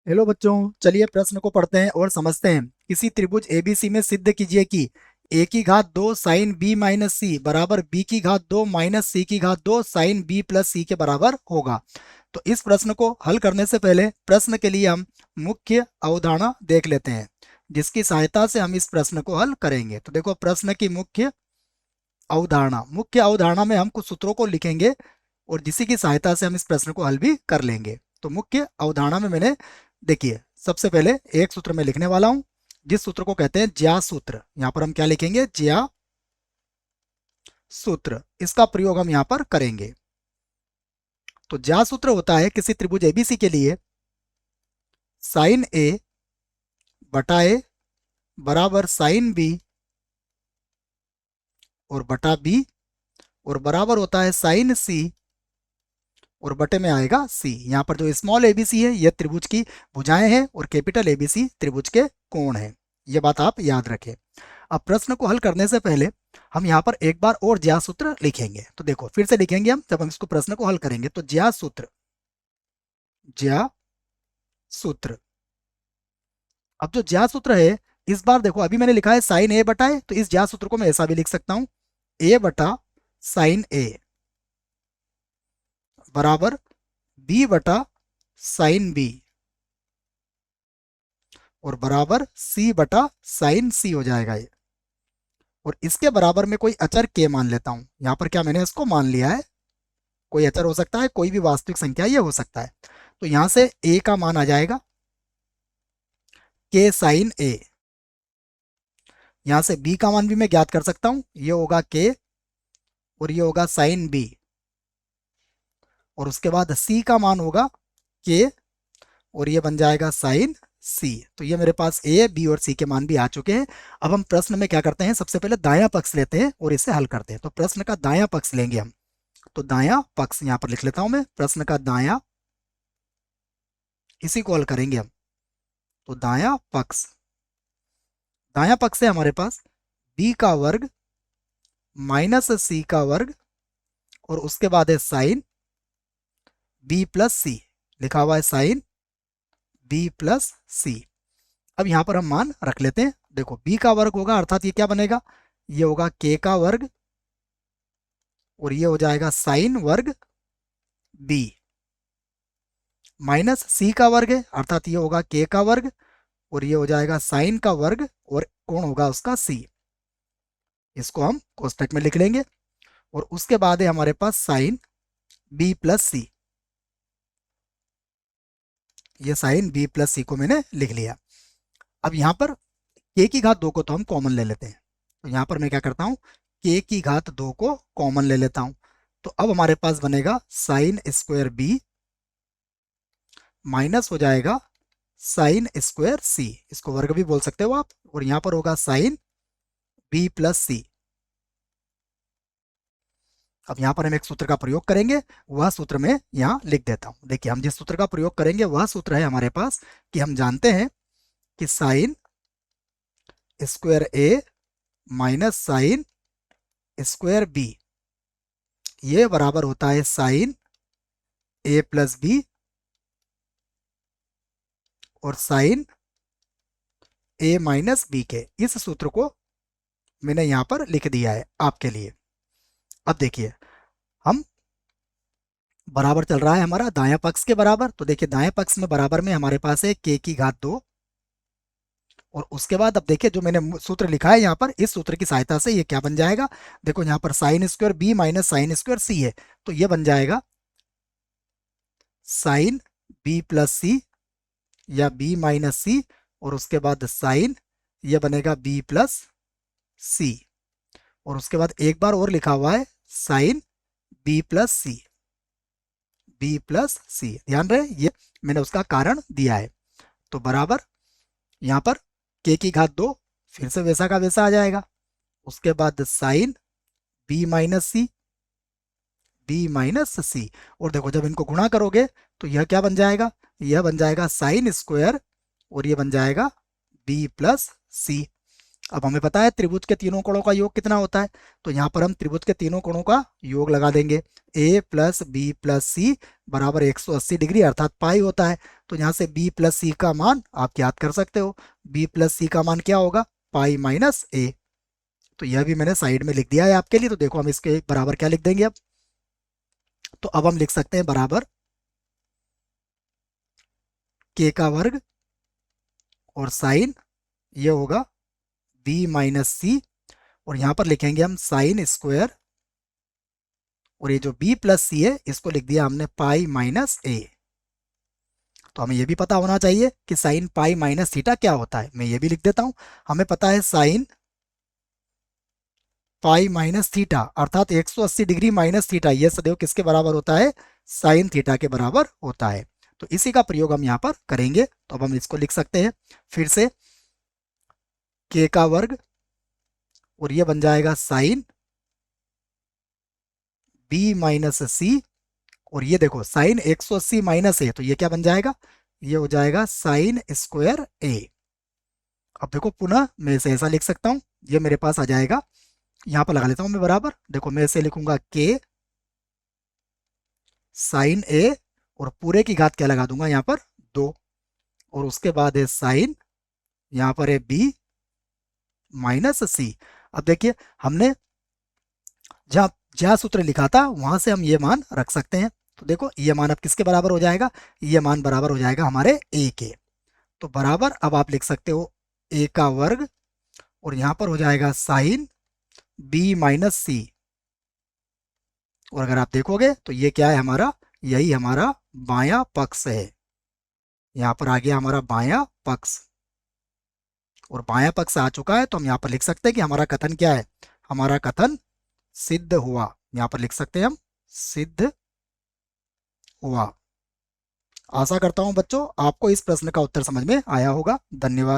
Hello बच्चों, चलिए प्रश्न को पढ़ते हैं और समझते हैं। किसी त्रिभुज एबीसी में सिद्ध कीजिए कि ए की घात 2 साइन बी माइनस सी बराबर बी की घात 2 माइनस सी की घात 2 साइन बी प्लस सी के बराबर होगा। तो इस प्रश्न को हल करने से पहले प्रश्न के लिए हम मुख्य अवधारणा देख लेते हैं, जिसकी सहायता से हम इस प्रश्न को हल करेंगे। तो देखो, प्रश्न की मुख्य अवधारणा में हम कुछ सूत्रों को लिखेंगे और जिसी की सहायता से हम इस प्रश्न को हल भी कर लेंगे। तो मुख्य अवधारणा में मैंने, देखिए, सबसे पहले एक सूत्र में लिखने वाला हूं, जिस सूत्र को कहते हैं ज्या सूत्र। यहां पर हम क्या लिखेंगे? ज्या सूत्र। इसका प्रयोग हम यहां पर करेंगे। तो ज्या सूत्र होता है किसी त्रिभुज एबीसी के लिए साइन ए बटा ए बराबर साइन बी और बटा बी और बराबर होता है साइन सी और बटे में आएगा सी। यहाँ पर जो स्मॉल एबीसी है यह त्रिभुज की भुजाएं हैं और कैपिटल एबीसी त्रिभुज के कोण हैं। यह बात आप याद रखें। अब प्रश्न को हल करने से पहले हम यहाँ पर एक बार और ज्या सूत्र लिखेंगे। तो देखो, फिर से लिखेंगे हम जब हम इसको प्रश्न को हल करेंगे। तो ज्या सूत्र, ज्या सूत्र। अब जो ज्या सूत्र है, इस बार देखो, अभी मैंने लिखा है साइन ए बटा ए, तो इस ज्या सूत्र को मैं ऐसा भी लिख सकता हूं, ए बटा साइन ए बराबर बी बटा साइन बी और बराबर सी बटा साइन सी हो जाएगा ये। और इसके बराबर में कोई अचर के मान लेता हूं। यहां पर क्या मैंने इसको मान लिया है, कोई अचर हो सकता है, कोई भी वास्तविक संख्या ये हो सकता है। तो यहां से ए का मान आ जाएगा के साइन ए। यहां से बी का मान भी मैं ज्ञात कर सकता हूं, ये होगा के और ये होगा साइन बी। और उसके बाद सी का मान होगा के और ये बन जाएगा साइन सी। तो ये मेरे पास ए बी और सी के मान भी आ चुके हैं। अब हम प्रश्न में क्या करते हैं, सबसे पहले दायां पक्ष लेते हैं और इसे हल करते हैं। तो प्रश्न का दायां पक्ष लेंगे हम। तो दायां पक्ष यहां पर लिख लेता हूं मैं, प्रश्न का दायां, इसी को हल करेंगे हम। तो दायां पक्ष है हमारे पास बी का वर्ग माइनस सी का वर्ग और उसके बाद है साइन बी प्लस सी। लिखा हुआ है साइन बी प्लस सी। अब यहां पर हम मान रख लेते हैं। देखो, बी का वर्ग होगा, अर्थात ये क्या बनेगा, ये होगा के का वर्ग और ये हो जाएगा साइन वर्ग बी माइनस सी का वर्ग है, अर्थात ये होगा के का वर्ग और ये हो जाएगा साइन का वर्ग और कोण होगा उसका सी। इसको हम कोष्टक में लिख लेंगे। और उसके बाद है हमारे पास साइन बी प्लस सी। ये साइन बी प्लस सी को मैंने लिख लिया। अब यहां पर के की घात 2 को तो हम कॉमन ले लेते हैं। तो यहां पर मैं क्या करता हूं, के की घात 2 को कॉमन ले लेता हूं। तो अब हमारे पास बनेगा साइन स्क्वायर बी माइनस हो जाएगा साइन स्क्वायर सी, इसको वर्ग भी बोल सकते हो आप। और यहां पर होगा साइन बी प्लस सी। अब यहां पर हम एक सूत्र का प्रयोग करेंगे, वह सूत्र मैं यहां लिख देता हूं। देखिए, हम जिस सूत्र का प्रयोग करेंगे वह सूत्र है हमारे पास कि हम जानते हैं कि साइन स्क्वायर ए माइनस साइन स्क्वायर बी ये बराबर होता है साइन ए प्लस बी और साइन ए माइनस बी के। इस सूत्र को मैंने यहां पर लिख दिया है आपके लिए। अब देखिए, हम बराबर चल रहा है हमारा दायां पक्ष के बराबर। तो देखिए, दाएं पक्ष में बराबर में हमारे पास है के की घात 2 और उसके बाद अब देखिए, जो मैंने सूत्र लिखा है यहाँ पर, इस सूत्र की सहायता से ये क्या बन जाएगा, देखो यहाँ पर sine square B minus sine square C है, तो ये बन जाएगा साइन बी प्लस सी या बी माइनस सी और उसके बाद साइन, ये बनेगा बी प्लस सी। और उसके बाद एक बार और लिखा हुआ है साइन बी प्लस सी, बी प्लस सी। ध्यान रहे, ये मैंने उसका कारण दिया है। तो बराबर यहाँ पर के की घात 2 फिर से वैसा का वैसा आ जाएगा। उसके बाद साइन बी माइनस सी, बी माइनस सी। और देखो, जब इनको गुणा करोगे तो यह क्या बन जाएगा, यह बन जाएगा साइन स्क्वायर और ये बन जाएगा बी प्लस सी। अब हमें पता है त्रिभुज के तीनों कोणों का योग कितना होता है, तो यहाँ पर हम त्रिभुज के तीनों कोणों का योग लगा देंगे। ए प्लस बी प्लस सी बराबर 180 डिग्री अर्थात पाई होता है। तो यहाँ से b प्लस सी का मान आप याद कर सकते हो। b प्लस सी का मान क्या होगा, पाई माइनस ए। तो यह भी मैंने साइड में लिख दिया है आपके लिए। तो देखो हम इसके बराबर क्या लिख देंगे अब, तो अब हम लिख सकते हैं बराबर k का वर्ग और साइन ये होगा b माइनस सी, और यहाँ पर लिखेंगे हम साइन स्क्वायर, और ये जो b प्लस सी है इसको लिख दिया हमने पाई माइनस ए। तो हमें ये भी पता होना चाहिए कि साइन पाई माइनस थीटा क्या होता है। मैं ये भी लिख देता हूँ। हमें पता है साइन पाई माइनस थीटा अर्थात 180 डिग्री माइनस थीटा, ये सदैव किसके बराबर होता है, साइन थीटा के बराबर होता है। तो इसी का प्रयोग हम यहाँ पर करेंगे। तो अब हम इसको लिख सकते हैं फिर से k का वर्ग, और ये बन जाएगा साइन b माइनस सी, और ये देखो साइन 180 माइनस है तो ये क्या बन जाएगा, ये हो जाएगा साइन स्क्वायर ए। अब देखो पुनः मैं इसे ऐसा लिख सकता हूँ, ये मेरे पास आ जाएगा, यहाँ पर लगा लेता हूँ मैं बराबर। देखो मैं इसे लिखूंगा के साइन ए, और पूरे की घात क्या लगा दूंगा यहाँ पर 2, और उसके बाद है साइन, यहाँ पर है बी माइनस सी। अब देखिए हमने जहाँ जहाँ सूत्र लिखा था वहां से हम ये मान रख सकते हैं। तो देखो ये मान अब किसके बराबर हो जाएगा, ये मान बराबर हो जाएगा हमारे ए के। तो बराबर अब आप लिख सकते हो ए का वर्ग, और यहाँ पर हो जाएगा साइन बी माइनस सी, और अगर आप देखोगे तो ये क्या है हमारा, यही हमारा बायां पक्ष है। यहाँ पर आ गया हमारा बायां पक्ष, और बायां पक्ष आ चुका है। तो हम यहाँ पर लिख सकते हैं कि हमारा कथन क्या है, हमारा कथन सिद्ध हुआ। यहाँ पर लिख सकते हैं हम सिद्ध हुआ। आशा करता हूं बच्चों आपको इस प्रश्न का उत्तर समझ में आया होगा। धन्यवाद।